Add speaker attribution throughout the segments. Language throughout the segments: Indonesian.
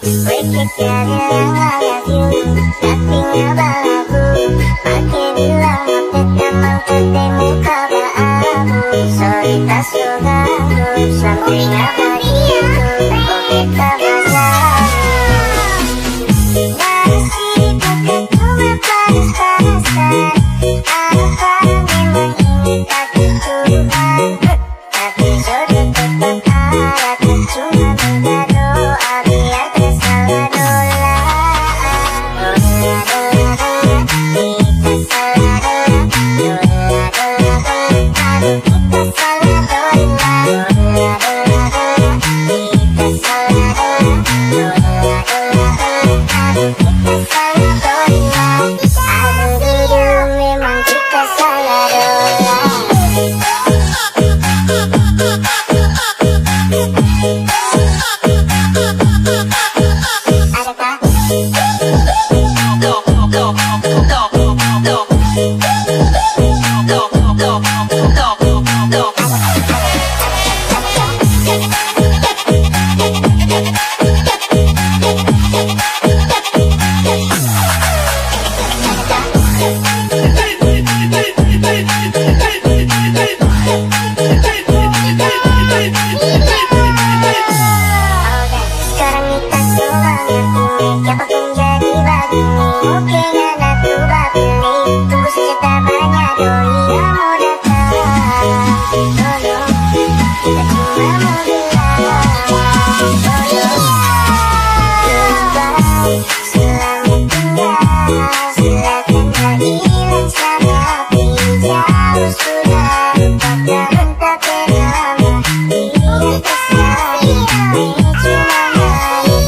Speaker 1: Berkita bilang I love you, tapi ngabalagu. Pakai bilang mapet mau ketemu kabaabu. Sorry tak suganggu, something about you. Oke tak masalah. Nasi pakai cuma panas-panasan. Apa memang ini takdir Tuhan? Tapi jodoh tetap ada, cuma minta doa biar tersalah dola. Dola dola dola, kita salah dola. Dola dola dola, aduh kita salah dola. Dola dola dola, kita salah dola. Dola dola dola, aduh kita salah dola. Aduh dulu memang kita salah dola. Sekarang kita semangat ini, siapapun jadi bagimu. Oke gak nak ubah pilih, tunggu saja tak banyak doi yang mau datang. Tolong, kita cuma mau bilang tolong. Goodbye, selamat tinggal. Silakan tak hilang sama api jauh sudah. Lupakan tak bernama, biar tersaing kami cuma nyanyi.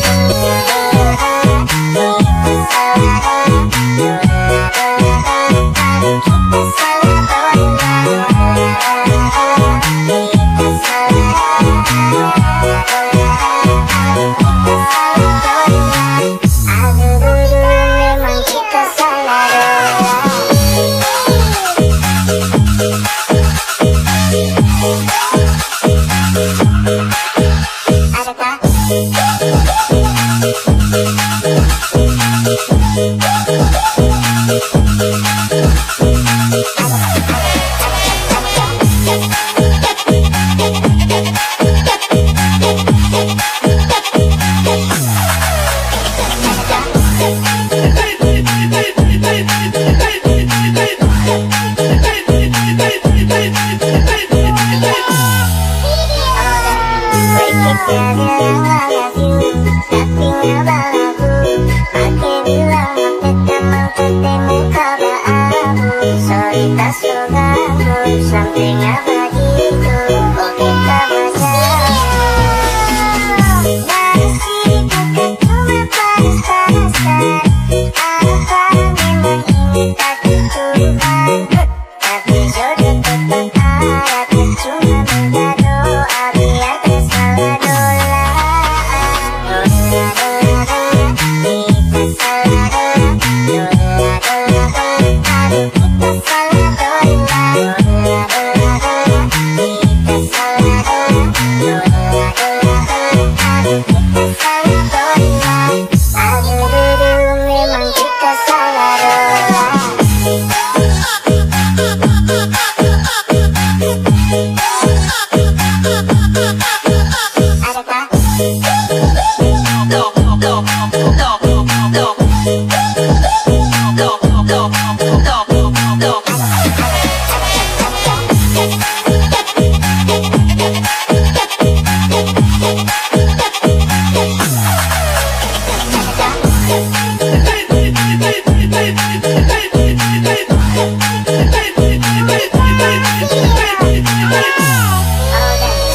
Speaker 1: Kita salah dola, dola dola, aduh kita salah dola. Kita salah dola, aduh kita salah dola. Aduh dulu memang kita salah dola. Ada tak? Berkita bilang I love you, tapi ngabalagu. Pakai bilang mapet mau ketemu kabaabu. Sorry tak suganggu, something about you. Oke tak masalah. Nasi pakai cuma panas-panasan. Apa memang ini takdir Tuhan? Tapi jodoh tetap ada, cuma minta doa biar tersalah dola. Dola dola dola, kita salah dola. Dola dola dola, aduh kita salah dola. Dola dola dola, kita salah dola. Dola dola dola, aduh kita salah dola. Aduh dulu memang kita salah dola. Ada tak?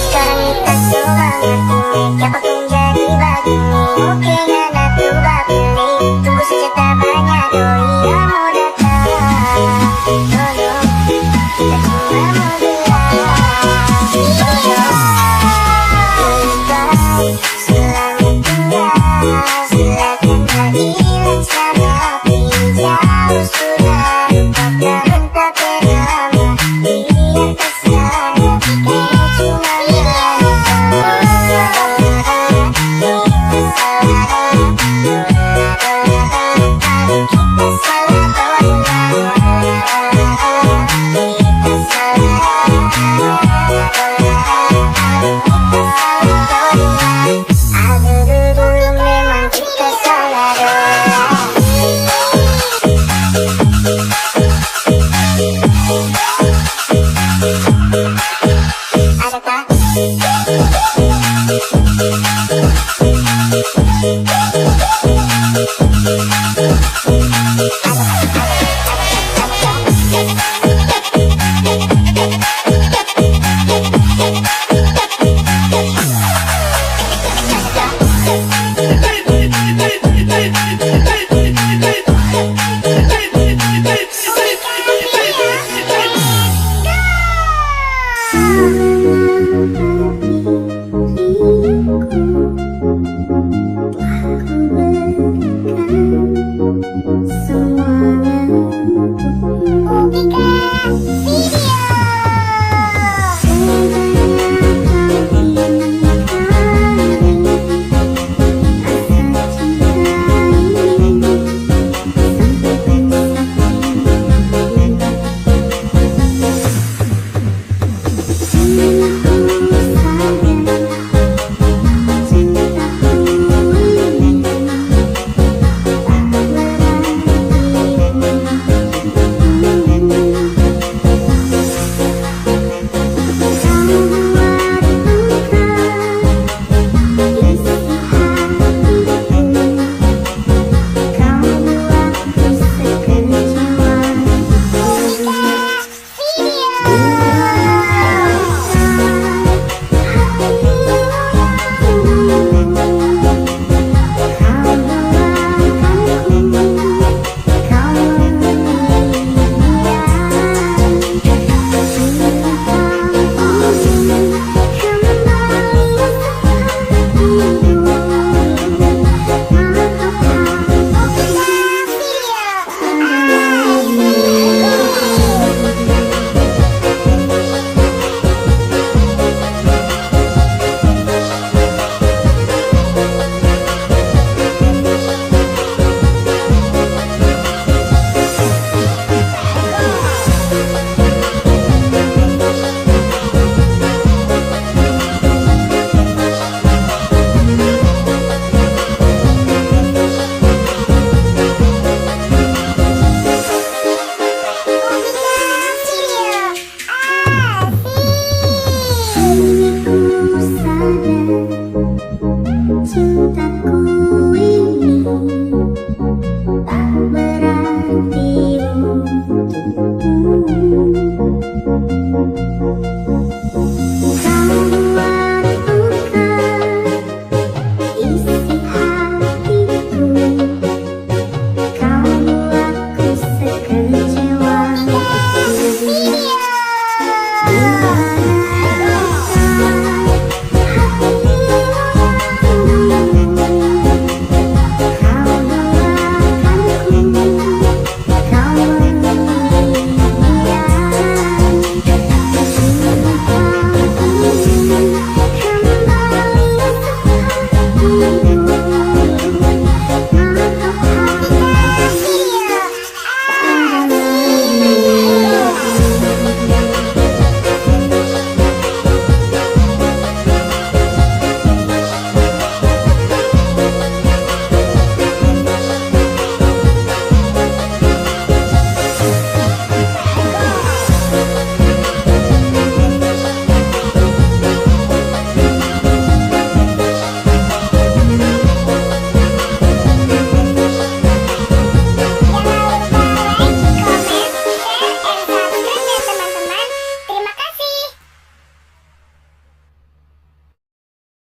Speaker 1: Sekarang kita semangat ini, siapapun jadi bagimu. Oke gak nak ubah pilih, tunggu saja tak banyak doi yang mau datang. Tolong, kita cuma mau bilang tolong. Goodbye, selamat tinggal. Silakan tak hilang sama api jauh sudah. Lupakan tak bernama, biar tersalah kita cuma nyanyi. Dola dola dola, kita salah Ada tak?